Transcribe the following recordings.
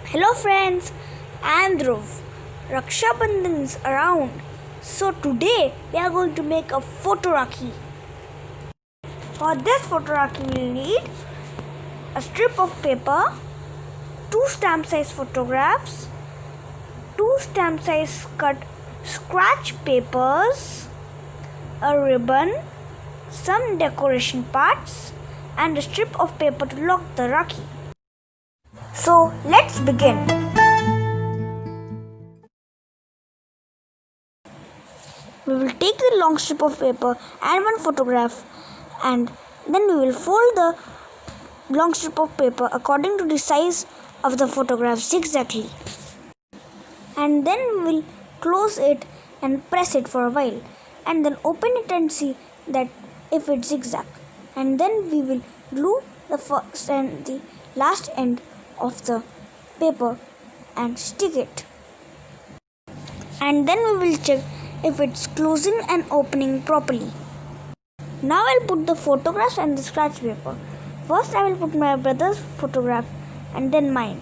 Hello friends, I am Dhruv. Rakshabandhan is around. So today we are going to make a Photo Rakhi. For this Photo Rakhi we will need a strip of paper, 2 stamp size photographs, 2 stamp size cut scratch papers, a ribbon, some decoration parts and a strip of paper to lock the Rakhi. So let's begin. We will take the long strip of paper and one photograph, and then we will fold the long strip of paper according to the size of the photographs exactly. And then we will close it and press it for a while, and then open it and see that if it's zigzag. And then we will glue the first and the last end of the paper and stick it. And then we will check if it's closing and opening properly. Now I'll put the photographs and the scratch paper. First I will put my brother's photograph and then mine.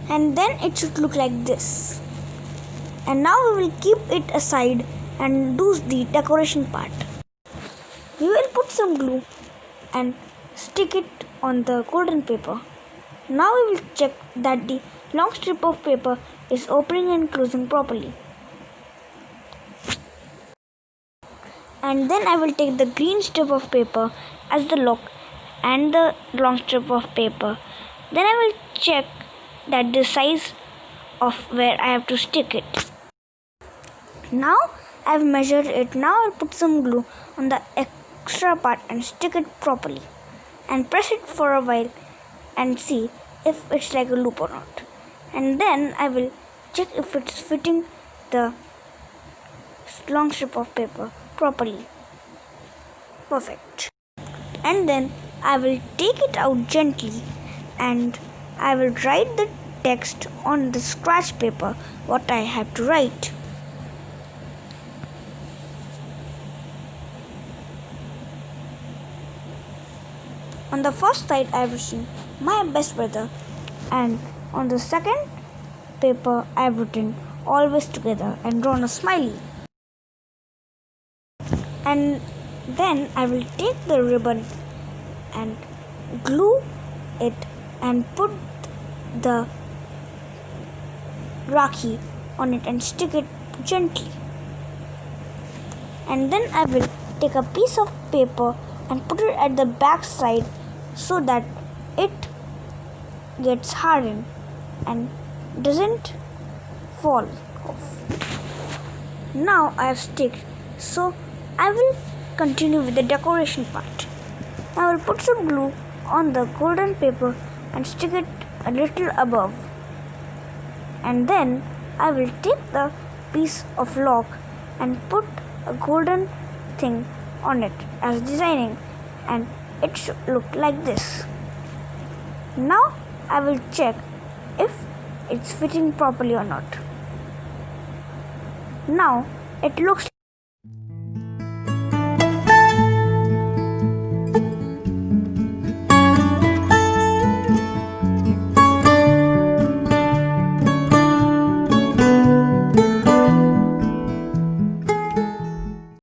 And then it should look like this. And now we will keep it aside and do the decoration part. We will put some glue and stick it on the golden paper. Now we will check that the long strip of paper is opening and closing properly. And then I will take the green strip of paper as the lock and the long strip of paper. Then I will check that the size of where I have to stick it. Now I have measured it. Now I'll put some glue on the extra part and stick it properly and press it for a while and see if it's like a loop or not. And then I will check if it's fitting the long strip of paper properly. Perfect. And then I will take it out gently and I will write the text on the scratch paper what I have to write. On the first side I have written my best brother, and on the second paper I have written always together and drawn a smiley. And then I will take the ribbon and glue it and put the Rakhi on it and stick it gently. And then I will take a piece of paper and put it at the back side so that it gets hardened and doesn't fall off. Now I have sticked, so I will continue with the decoration part. I will put some glue on the golden paper and stick it a little above. And then I will take the piece of lock and put a golden thing on it as designing, and it should look like this. Now I will check if it's fitting properly or not. Now it looks